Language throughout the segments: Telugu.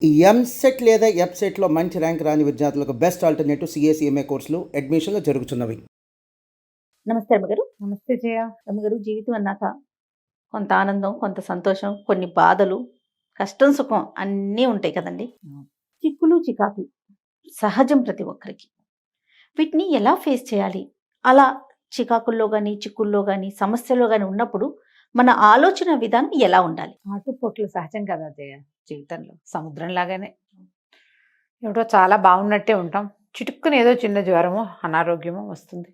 ఈ ఎంసెట్ లేదా ఎఫ్సెట్లో మంచి ర్యాంక్ రాని విద్యార్థులకు బెస్ట్ ఆల్టర్నేటివ్ సిఎస్ఈఎంఏ కోర్సులు అడ్మిషన్లు జరుగుతున్నవి. నమస్తే అమ్మగారు. నమస్తే జయ. అమ్మగారు, జీవితం అన్నాక కొంత ఆనందం, కొంత సంతోషం, కొన్ని బాధలు, కష్టం, సుఖం అన్నీ ఉంటాయి కదండి. చిక్కులు చికాకులు సహజం ప్రతి ఒక్కరికి. వీటిని ఎలా ఫేస్ చేయాలి? అలా చికాకుల్లో కానీ, చిక్కుల్లో కానీ, సమస్యల్లో కానీ ఉన్నప్పుడు మన ఆలోచన విధానం ఎలా ఉండాలి? ఆటుపోట్లు సహజం కదా జయ జీవితంలో. సముద్రం లాగానే ఏమిటో చాలా బాగున్నట్టే ఉంటాం, చిటుక్కుని ఏదో చిన్న జ్వరమో అనారోగ్యమో వస్తుంది.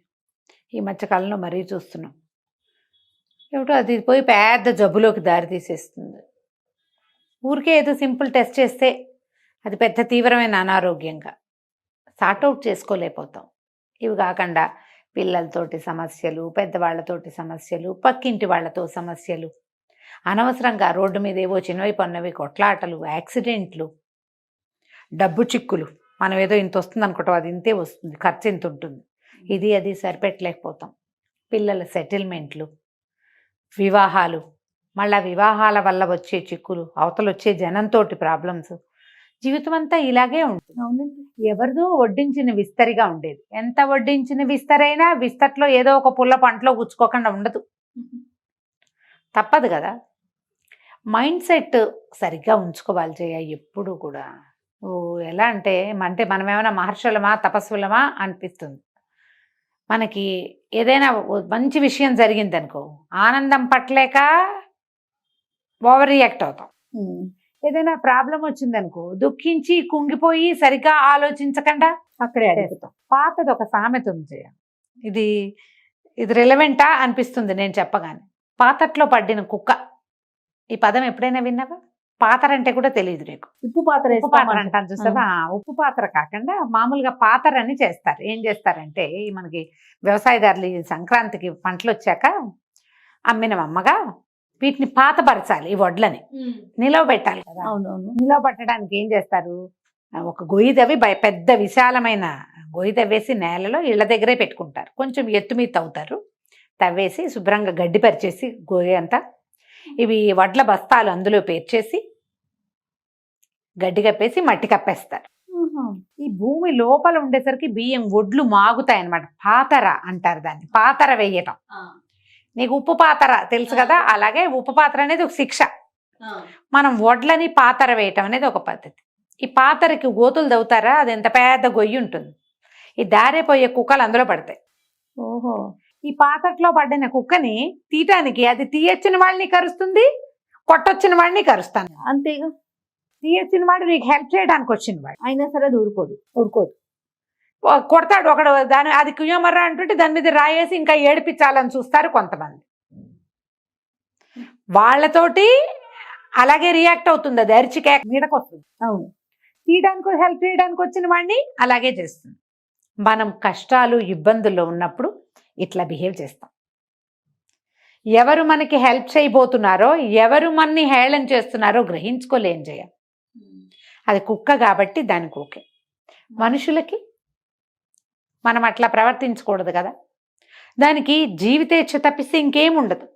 ఈ మధ్యకాలంలో మరీ చూస్తున్నాం. ఏమిటో అది పోయి పెద్ద జబ్బులోకి దారి తీసేస్తుంది. ఊరికే ఏదో సింపుల్ టెస్ట్ చేస్తే అది పెద్ద తీవ్రమైన అనారోగ్యంగా సార్ట్అవుట్ చేసుకోలేకపోతాం. ఇవి కాకుండా పిల్లలతోటి సమస్యలు, పెద్దవాళ్లతోటి సమస్యలు, పక్కింటి వాళ్ళతో సమస్యలు, అనవసరంగా రోడ్డు మీద ఏవో చిన్నవి పన్నవి కొట్లాటలు, యాక్సిడెంట్లు, డబ్బు చిక్కులు. మనం ఏదో ఇంత వస్తుంది అనుకుంటాం, అది ఇంతే వస్తుంది, ఖర్చు ఇంత ఉంటుంది, ఇది అది సరిపెట్టలేకపోతాం. పిల్లల సెటిల్మెంట్లు, వివాహాలు, మళ్ళా వివాహాల వల్ల వచ్చే చిక్కులు, అవతలు వచ్చే జనంతోటి ప్రాబ్లమ్స్, జీవితం అంతా ఇలాగే ఉంటుంది. అవునండి. ఎవరిదో వడ్డించిన విస్తరిగా ఉండేది. ఎంత వడ్డించిన విస్తరైనా విస్తట్లో ఏదో ఒక పుల్ల పంటలో గుచ్చుకోకుండా ఉండదు, తప్పదు కదా. మైండ్ సెట్ సరిగ్గా ఉంచుకోవాలి జయ ఎప్పుడు కూడా. ఎలా అంటే మనం ఏమైనా మహర్షులమా తపస్సులమా అనిపిస్తుంది. మనకి ఏదైనా మంచి విషయం జరిగింది అనుకో, ఆనందం పట్టలేక ఓవర్ రియాక్ట్ అవుతాం. ఏదైనా ప్రాబ్లం వచ్చిందనుకో, దుఃఖించి కుంగిపోయి సరిగ్గా ఆలోచించకుండా అక్కడే అడుగుతాం. పాతది ఒక సామెత ఉంది జయ, ఇది రిలవెంటా అనిపిస్తుంది నేను చెప్పగానే. పాతట్లో పడిన కుక్క. ఈ పదం ఎప్పుడైనా విన్నావా? పాతర అంటే కూడా తెలియదు నీకు. ఉప్పు పాత్ర అంటాను చూసావా? ఉప్పు పాత్ర కాకుండా మామూలుగా పాతర అని చేస్తారు. ఏం చేస్తారంటే, మనకి వ్యవసాయదారులు ఈ సంక్రాంతికి పంటలు వచ్చాక అమ్మిన అమ్మగా వీటిని పాతపరచాలి, ఈ వడ్లని నిలవ పెట్టాలి కదా. అవునవును. నిలవ పెట్టడానికి ఏం చేస్తారు, ఒక గొయ్యి తవ్వి పెద్ద విశాలమైన గొయ్యి తవ్వేసి నేలలో ఇళ్ళ దగ్గరే పెట్టుకుంటారు. కొంచెం ఎత్తు మీద తవ్వుతారు, తవ్వేసి శుభ్రంగా గడ్డి పరిచేసి గొయ్యి అంతా ఇవి వడ్ల బస్తాలు అందులో పేర్చేసి గడ్డి కప్పేసి మట్టి కప్పేస్తారు. ఈ భూమి లోపల ఉండేసరికి బియ్యం ఒడ్లు మాగుతాయి అన్నమాట. పాతర అంటారు దాన్ని, పాతర వేయటం. నీకు ఉప్పు పాతర తెలుసు కదా, అలాగే ఉప్పు పాత్ర అనేది ఒక శిక్ష. మనం వడ్లని పాతర వేయటం అనేది ఒక పద్ధతి. ఈ పాతరకి గోతులు దవ్వుతారా, అది ఎంత పెద్ద గొయ్యి ఉంటుంది, ఈ దారిపోయే కుక్కలు అందులో పడతాయి. ఓహో. ఈ పాతట్లో పడిన కుక్కని తీయటానికి అది తీయొచ్చిన వాళ్ళని కరుస్తుంది, కొట్టొచ్చిన వాడిని కరుస్తాను. అంతేగా. తీయొచ్చిన వాడు నీకు హెల్ప్ చేయడానికి వచ్చిన వాడు అయినా సరే అది ఊరుకోదు. కొడతాడు ఒకడు, దాని అది కుయ్యమర్రా అంటుంటే దాని మీద రాయేసి ఇంకా ఏడిపించాలని చూస్తారు కొంతమంది. వాళ్ళతోటి అలాగే రియాక్ట్ అవుతుంది, అది అరిచి కేక మీదకి వస్తుంది. అవును. తీయడానికి హెల్ప్ చేయడానికి వచ్చిన వాడిని అలాగే చేస్తుంది. మనం కష్టాలు ఇబ్బందుల్లో ఉన్నప్పుడు ఇట్లా బిహేవ్ చేస్తాం. ఎవరు మనకి హెల్ప్ చేయబోతున్నారో, ఎవరు మనని హేళన చేస్తున్నారో గ్రహించుకోలేం జయ. అది కుక్క కాబట్టి దానికి ఓకే. మనుషులకి మనం అట్లా ప్రవర్తించకూడదు కదా. దానికి జీవితేచ్ఛ తప్పిస్తే ఇంకేముండదు.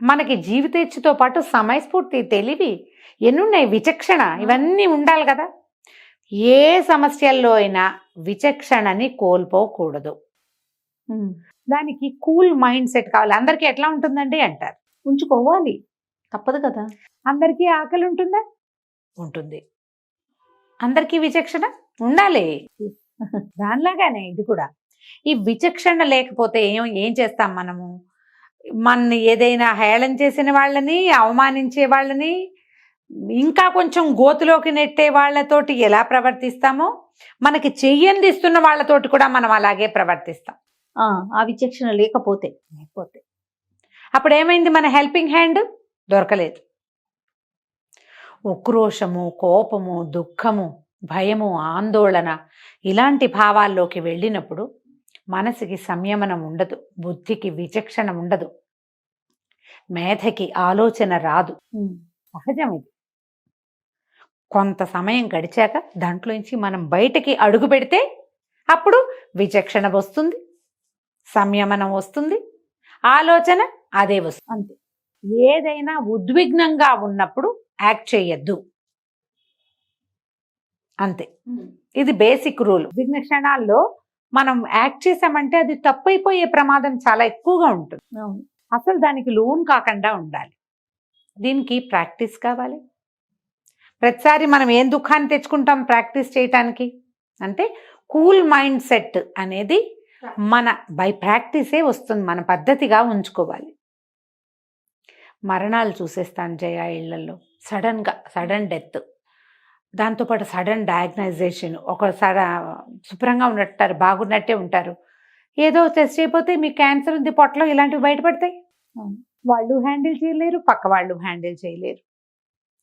మనకి జీవితేచ్ఛతో పాటు సమయస్ఫూర్తి, తెలివి, ఎన్నున్నాయి, విచక్షణ, ఇవన్నీ ఉండాలి కదా. ఏ సమస్యల్లో అయినా విచక్షణని కోల్పోకూడదు. దానికి కూల్ మైండ్ సెట్ కావాలి. అందరికీ ఎట్లా ఉంటుందండి అంటారు, ఉంచుకోవాలి, తప్పదు కదా. అందరికీ ఆకలి ఉంటుందా? ఉంటుంది. అందరికీ విచక్షణ ఉండాలి. దానిలాగానే ఇది కూడా. ఈ విచక్షణ లేకపోతే ఏం చేస్తాం మనము? మన ఏదైనా హేళన చేసిన వాళ్ళని, అవమానించే వాళ్ళని, ఇంకా కొంచెం గోతులోకి నెట్టే వాళ్ళతోటి ఎలా ప్రవర్తిస్తామో, మనకి చెయ్యందిస్తున్న వాళ్ళతోటి కూడా మనం అలాగే ప్రవర్తిస్తాం. ఆ విచక్షణ లేకపోతే అప్పుడు ఏమైంది? మన హెల్పింగ్ హ్యాండ్ దొరకలేదు. ఉక్రోషము, కోపము, దుఃఖము, భయము, ఆందోళన ఇలాంటి భావాల్లోకి వెళ్ళినప్పుడు మనసుకి సంయమనం ఉండదు, బుద్ధికి విచక్షణ ఉండదు, మేధకి ఆలోచన రాదు. సహజం ఇది. కొంత సమయం గడిచాక దాంట్లోంచి మనం బయటకి అడుగు పెడితే అప్పుడు విచక్షణ వస్తుంది, సంయమనం వస్తుంది, ఆలోచన అదే వస్తుంది. అంతే. ఏదైనా ఉద్విగ్నంగా ఉన్నప్పుడు యాక్ట్ చేయొద్దు. అంతే. ఇది బేసిక్ రూల్. విఘ్న క్షణాల్లో మనం యాక్ట్ చేసామంటే అది తప్పైపోయే ప్రమాదం చాలా ఎక్కువగా ఉంటుంది. అవును. అసలు దానికి లోన్ కాకుండా ఉండాలి. దీనికి ప్రాక్టీస్ కావాలి. ప్రతిసారి మనం ఏం దుఃఖాన్ని తెచ్చుకుంటాం ప్రాక్టీస్ చేయటానికి అంటే కూల్ మైండ్ సెట్ అనేది మన బై ప్రాక్టీసే వస్తుంది. మన పద్ధతిగా ఉంచుకోవాలి. మరణాలు చూసేస్తాను జయ ఇళ్లలో, సడన్ డెత్, దాంతోపాటు సడన్ డయాగ్నైజేషన్. ఒకసారి శుభ్రంగా ఉన్నట్టారు, బాగున్నట్టే ఉంటారు, ఏదో టెస్ట్ అయిపోతే మీకు క్యాన్సర్ ఉంది పొట్టలో, ఇలాంటివి బయటపడతాయి. వాళ్ళు హ్యాండిల్ చేయలేరు, పక్క వాళ్ళు హ్యాండిల్ చేయలేరు,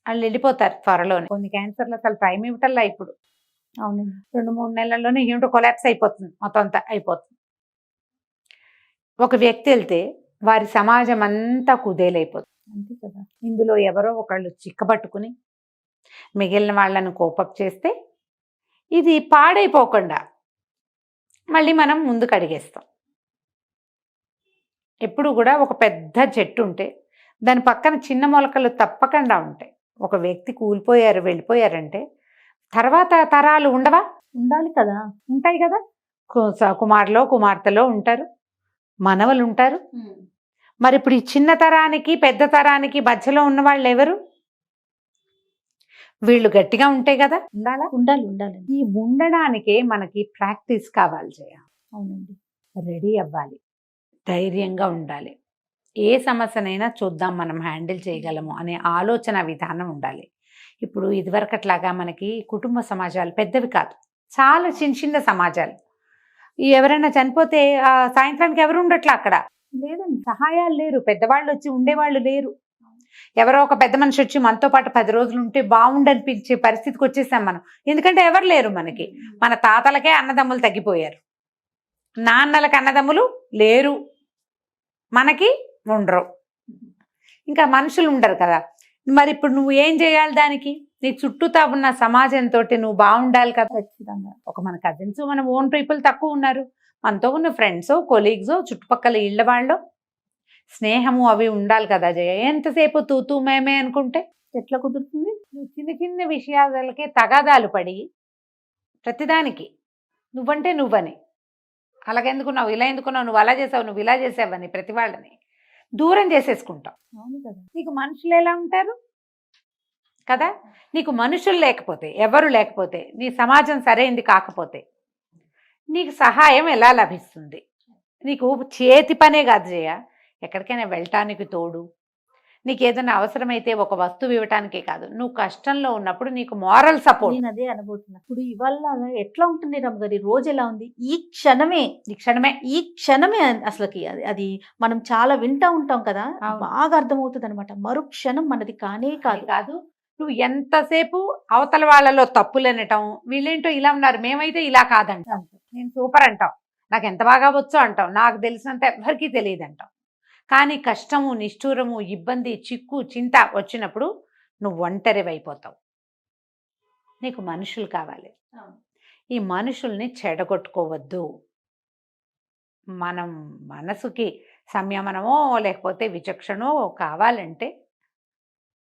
వాళ్ళు వెళ్ళిపోతారు త్వరలోనే. కొన్ని క్యాన్సర్లు అసలు టైం ఇవ్వటల్లా ఇప్పుడు. అవును. 2-3 నెలల్లోనే ఏమిటో కొలాప్స్ అయిపోతుంది, మొత్తం అంతా అయిపోతుంది. ఒక వ్యక్తి వెళ్తే వారి సమాజం అంతా కుదేలైపోతుంది. అంతే కదా. ఇందులో ఎవరో ఒకళ్ళు చిక్కబట్టుకుని మిగిలిన వాళ్ళను కోపప్ చేస్తే ఇది పాడైపోకుండా మళ్ళీ మనం ముందుకు అడిగేస్తాం. ఎప్పుడు కూడా ఒక పెద్ద చెట్టు ఉంటే దాని పక్కన చిన్న మొలకలు తప్పకుండా ఉంటాయి. ఒక వ్యక్తి కూలిపోయారు వెళ్ళిపోయారంటే తర్వాత తరాలు ఉండవా? ఉండాలి కదా. ఉంటాయి కదా. కుమారులో కుమార్తెలో ఉంటారు, మనవలు ఉంటారు. మరి ఇప్పుడు ఈ చిన్న తరానికి పెద్ద తరానికి మధ్యలో ఉన్న వాళ్ళు ఎవరు? వీళ్ళు గట్టిగా ఉంటాయి కదా. ఉండాలి. ఈ ఉండడానికే మనకి ప్రాక్టీస్ కావాలి జయ. అవునండి. రెడీ అవ్వాలి, ధైర్యంగా ఉండాలి. ఏ సమస్యనైనా చూద్దాం మనం హ్యాండిల్ చేయగలము అనే ఆలోచన విధానం ఉండాలి. ఇప్పుడు ఇదివరకట్లాగా మనకి కుటుంబ సమాజాలు పెద్దవి కాదు, చాలా చిన్న సమాజాలు. ఎవరైనా చనిపోతే సాయంత్రానికి ఎవరు ఉండట్లా అక్కడ. లేదండి. సహాయాలు లేరు, పెద్దవాళ్ళు వచ్చి ఉండేవాళ్ళు లేరు. ఎవరో ఒక పెద్ద మనిషి వచ్చి మనతో పాటు 10 రోజులు ఉంటే బాగుండనిపించే పరిస్థితికి వచ్చేసాం మనం. ఎందుకంటే ఎవరు లేరు మనకి. మన తాతలకే అన్నదమ్ములు తగ్గిపోయారు, నాన్నలకు అన్నదమ్ములు లేరు, మనకి ఉండరు, ఇంకా మనుషులు ఉండరు కదా. మరి ఇప్పుడు నువ్వు ఏం చేయాలి? దానికి నీ చుట్టూతా ఉన్న సమాజంతో నువ్వు బాగుండాలి కదా. ఖచ్చితంగా. ఒక మన కజిన్స్, మన ఓన్ పీపుల్ తక్కువ ఉన్నారు, మనతో ఉన్న ఫ్రెండ్స్, కొలీగ్స్, చుట్టుపక్కల ఇళ్ళ వాళ్ళు స్నేహము అవి ఉండాలి కదా జయ. ఎంతసేపు తూతూ మేమే అనుకుంటే ఎట్లా కుదురుతుంది? నువ్వు చిన్న విషయాలకే తగాదాలు పడి ప్రతిదానికి నువ్వంటే నువ్వని, అలాగెందుకున్నావు, ఇలా ఎందుకున్నావు, నువ్వు అలా చేసావు, నువ్వు ఇలా చేసావని ప్రతి వాళ్ళని దూరం చేసేసుకుంటావు. అవును కదా. నీకు మనుషులు ఎలా ఉంటారు కదా. నీకు మనుషులు లేకపోతే, ఎవరు లేకపోతే, నీ సమాజం సరైంది కాకపోతే నీకు సహాయం ఎలా లభిస్తుంది? నీకు చేతి పనే కాదు జయ, ఎక్కడికైనా వెళ్ళటానికి తోడు, నీకు ఏదైనా అవసరమైతే ఒక వస్తువు ఇవ్వటానికే కాదు, నువ్వు కష్టంలో ఉన్నప్పుడు నీకు మారల్ సపోర్ట్. నేను అదే అనుకుంటున్నా. ఇప్పుడు ఇవాళ ఎట్లా ఉంటుంది రమ్మగారి, రోజు ఎలా ఉంది? ఈ క్షణమే అసలుకి అది మనం చాలా వింటా ఉంటాం కదా, బాగా అర్థమవుతుంది అనమాట. మరుక్షణం మనది కానే కాదు. నువ్వు ఎంతసేపు అవతల వాళ్ళలో తప్పులు అనటం, వీళ్ళేంటో ఇలా ఉన్నారు, మేమైతే ఇలా కాదంట, నేను సూపర్ అంటాం, నాకు ఎంత బాగా వచ్చో అంటాం, నాకు తెలిసినంత ఎవరికీ తెలియదు అంటాం. కానీ కష్టము, నిష్ఠూరము, ఇబ్బంది, చిక్కు, చింత వచ్చినప్పుడు నువ్వు ఒంటరివైపోతావు. నీకు మనుషులు కావాలి. ఈ మనుషుల్ని చెడగొట్టుకోవద్దు. మనం మనసుకి సంయమనమో లేకపోతే విచక్షణో కావాలంటే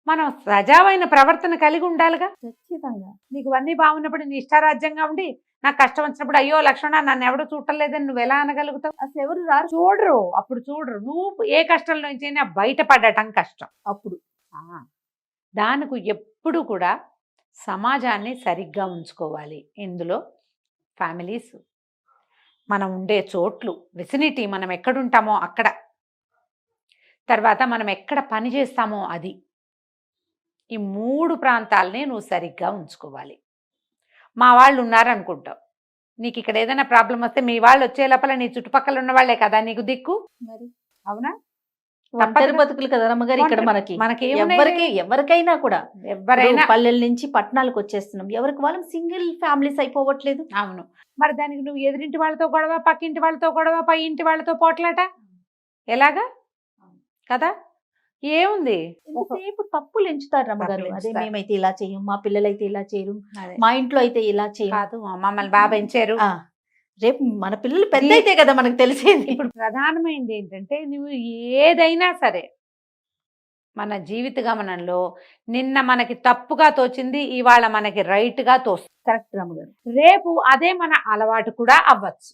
మనం సజావైన ప్రవర్తన కలిగి ఉండాలిగా. ఖచ్చితంగా. నీకు అన్నీ బాగున్నప్పుడు నీ ఇష్టారాజ్యంగా ఉండి నాకు కష్టం వచ్చినప్పుడు అయ్యో లక్ష్మణ నన్ను ఎవడు చూడలేదని నువ్వు ఎలా అనగలుగుతావు? అసలు ఎవరు రారు, చూడరు. అప్పుడు చూడరు. నువ్వు ఏ కష్టంలో నుంచైనా బయటపడటం కష్టం. అప్పుడు దానికి ఎప్పుడు కూడా సమాజాన్ని సరిగ్గా ఉంచుకోవాలి. ఇందులో ఫ్యామిలీస్, మనం ఉండే చోట్లు, విసినిటీ, మనం ఎక్కడుంటామో అక్కడ, తర్వాత మనం ఎక్కడ పని చేస్తామో అది, ఈ 3 ప్రాంతాలని నువ్వు సరిగ్గా ఉంచుకోవాలి. మా వాళ్ళు ఉన్నారనుకుంటావు, నీకు ఇక్కడ ఏదైనా ప్రాబ్లం వస్తే మీ వాళ్ళు వచ్చే లోపల నీ చుట్టుపక్కల ఉన్న వాళ్ళే కదా నీకు దిక్కు. మరి అవునా? ఒంటరి బతుకులు కదా రమ్మగారు ఇక్కడ. మనకి ఎవరికైనా కూడా, ఎవరైనా పల్లెల నుంచి పట్టణాలకు వచ్చేస్తున్నాం, ఎవరికి వాళ్ళం సింగిల్ ఫ్యామిలీస్ అయిపోవట్లేదు. అవును. మరి దానికి నువ్వు ఎదురింటి వాళ్ళతో గొడవ, పక్కింటి వాళ్ళతో గొడవ, పై ఇంటి వాళ్ళతో పోట్లాట ఎలాగా కదా. ఏముంది, ఎంతసేపు తప్పులు ఎంచుతారు రమ్మగారు. అదే మేమైతే ఇలా చేయం, మా పిల్లలైతే ఇలా చేయరు, మా ఇంట్లో అయితే ఇలా చేయదు, మమ్మల్ని బాగా పెంచారు. రేపు మన పిల్లలు పెద్ద అయితే కదా మనకు తెలిసేది. ఇప్పుడు ప్రధానమైనది ఏంటంటే నువ్వు ఏదైనా సరే మన జీవిత గమనంలో నిన్న మనకి తప్పుగా తోచింది ఇవాళ మనకి రైట్గా తోస్తుంది. కరెక్ట్ రాముగారు. రేపు అదే మన అలవాటు కూడా అవ్వచ్చు.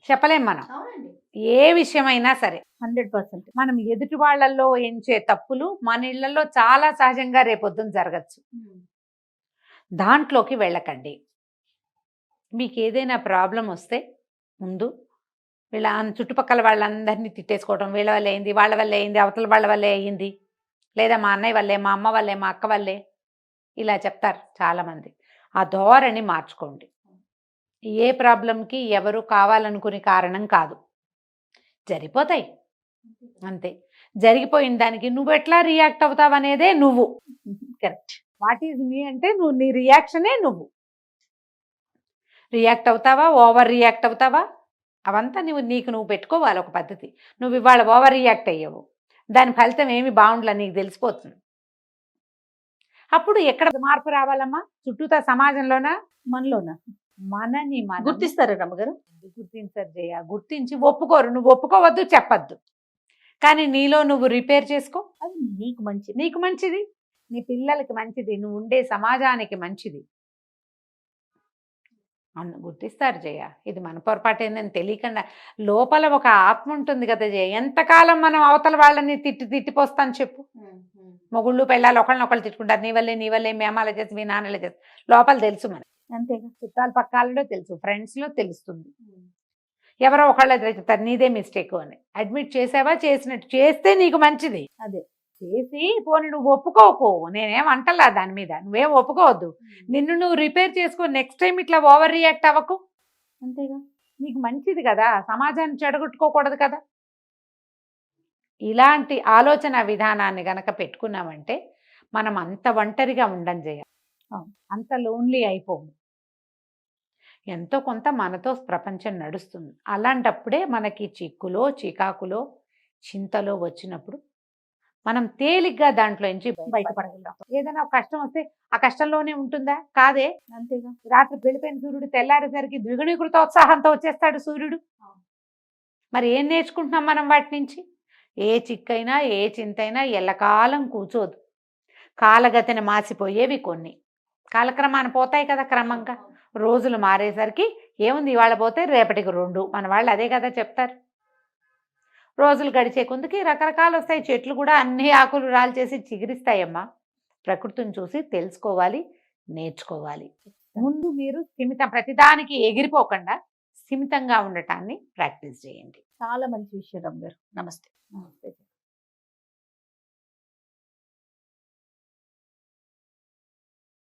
చెప్పలేం మనం. అవునండి. ఏ విషయమైనా సరే 100%. మనం ఎదుటి వాళ్ళల్లో ఎంచే తప్పులు మన ఇళ్లలో చాలా సహజంగా రేపొద్దున జరగచ్చు. దాంట్లోకి వెళ్ళకండి. మీకు ఏదైనా ప్రాబ్లం వస్తే ముందు వీళ్ళ చుట్టుపక్కల వాళ్ళందరినీ తిట్టేసుకోవడం, వీళ్ళ వల్ల అయింది, వాళ్ళ వల్ల అయింది, అవతల వాళ్ళ వల్లే అయ్యింది, లేదా మా అన్నయ్య వల్లే, మా అమ్మ వల్లే, మా అక్క వల్లే, ఇలా చెప్తారు చాలామంది. ఆ ధోరణి మార్చుకోండి. ఏ ప్రాబ్లంకి ఎవరు కావాలనుకునే కారణం కాదు, జరిగిపోతాయి అంతే. జరిగిపోయిన దానికి నువ్వు ఎట్లా రియాక్ట్ అవుతావు అనేదే నువ్వు. కరెక్ట్. వాట్ ఈజ్ మీ అంటే నువ్వు, నీ రియాక్షనే నువ్వు. రియాక్ట్ అవుతావా, ఓవర్ రియాక్ట్ అవుతావా, అవంతా నువ్వు పెట్టుకోవాలి ఒక పద్ధతి. నువ్వు ఇవాళ ఓవర్ రియాక్ట్ అయ్యావు, దాని ఫలితం ఏమి బాగుండలే నీకు తెలిసిపోతుంది. అప్పుడు ఎక్కడ మార్పు రావాలమ్మా? చుట్టూతా సమాజంలోనా, మనలోనా? మనని మనం గుర్తిస్తారా రమ్మగారు? గుర్తించరు జయ. గుర్తించి ఒప్పుకోరు. నువ్వు ఒప్పుకోవద్దు, చెప్పద్దు, కానీ నీలో నువ్వు రిపేర్ చేసుకో. అది నీకు మంచిది. నీకు మంచిది, నీ పిల్లలకి మంచిది, నువ్వు ఉండే సమాజానికి మంచిది. గుర్తిస్తారు జయ. ఇది మన పొరపాటు ఏందని తెలియకుండా లోపల ఒక ఆత్మ ఉంటుంది కదా జయ. ఎంతకాలం మనం అవతల వాళ్ళని తిట్టిపోస్తాను చెప్పు. మొగుళ్ళు పెళ్ళాలి ఒకళ్ళనొకళ్ళు తిట్టుకుంటారు, నీ వల్లే మీ అమ్మాల చేసి మీ నాన్నలే చేసి. లోపల తెలుసు మనకి, అంతేగా. చుట్టాల పక్కాలలో తెలుసు, ఫ్రెండ్స్లో తెలుస్తుంది. ఎవరో ఒకళ్ళు చెప్తారు నీదే మిస్టేక్ అని. అడ్మిట్ చేసావా, చేసినట్టు చేస్తే నీకు మంచిది. అదే చేసి పోనీ నువ్వు ఒప్పుకోకు, నేనేం అంటలా దాని మీద, నువ్వేం ఒప్పుకోవద్దు. నిన్ను నువ్వు రిపేర్ చేసుకో. నెక్స్ట్ టైం ఇట్లా ఓవర్ రియాక్ట్ అవ్వకు. అంతేగా. నీకు మంచిది కదా, సమాజాన్ని చెడగొట్టుకోకూడదు కదా. ఇలాంటి ఆలోచన విధానాన్ని గనక పెట్టుకున్నామంటే మనం అంత ఒంటరిగా ఉండం చేయాలి, అంత లోన్లీ అయిపోము. ఎంతో కొంత మనతో ప్రపంచం నడుస్తుంది. అలాంటప్పుడే మనకి చిక్కులో, చికాకులో, చింతలో వచ్చినప్పుడు మనం తేలిగ్గా దాంట్లో నుంచి బయటపడగలుగుతాం. ఏదైనా ఒక కష్టం వస్తే ఆ కష్టంలోనే ఉంటుందా? కాదే. అంతేగా. రాత్రి వెళ్ళిపోయిన సూర్యుడు తెల్లారేసరికి ద్విగుణీకృత ఉత్సాహంతో వచ్చేస్తాడు సూర్యుడు. మరి ఏం నేర్చుకుంటున్నాం మనం వాటి నుంచి? ఏ చిక్కైనా ఏ చింతైనా ఎల్లకాలం కూర్చోదు. కాలగతిని మాసిపోయేవి కొన్ని, కాలక్రమాన పోతాయి కదా క్రమంగా. రోజులు మారేసరికి ఏముంది, ఇవాళ పోతే రేపటికి 2. మన వాళ్ళు అదే కదా చెప్తారు. రోజులు గడిచే కొందుకి రకరకాలు వస్తాయి. చెట్లు కూడా అన్ని ఆకులు రాల్చేసి చిగురిస్తాయమ్మా. ప్రకృతిని చూసి తెలుసుకోవాలి, నేర్చుకోవాలి. ముందు మీరు ప్రతిదానికి ఎగిరిపోకుండా స్థిమితంగా ఉండటాన్ని ప్రాక్టీస్ చేయండి. చాలా మంచి విషయం రమ్మగారు. నమస్తే. నమస్తే.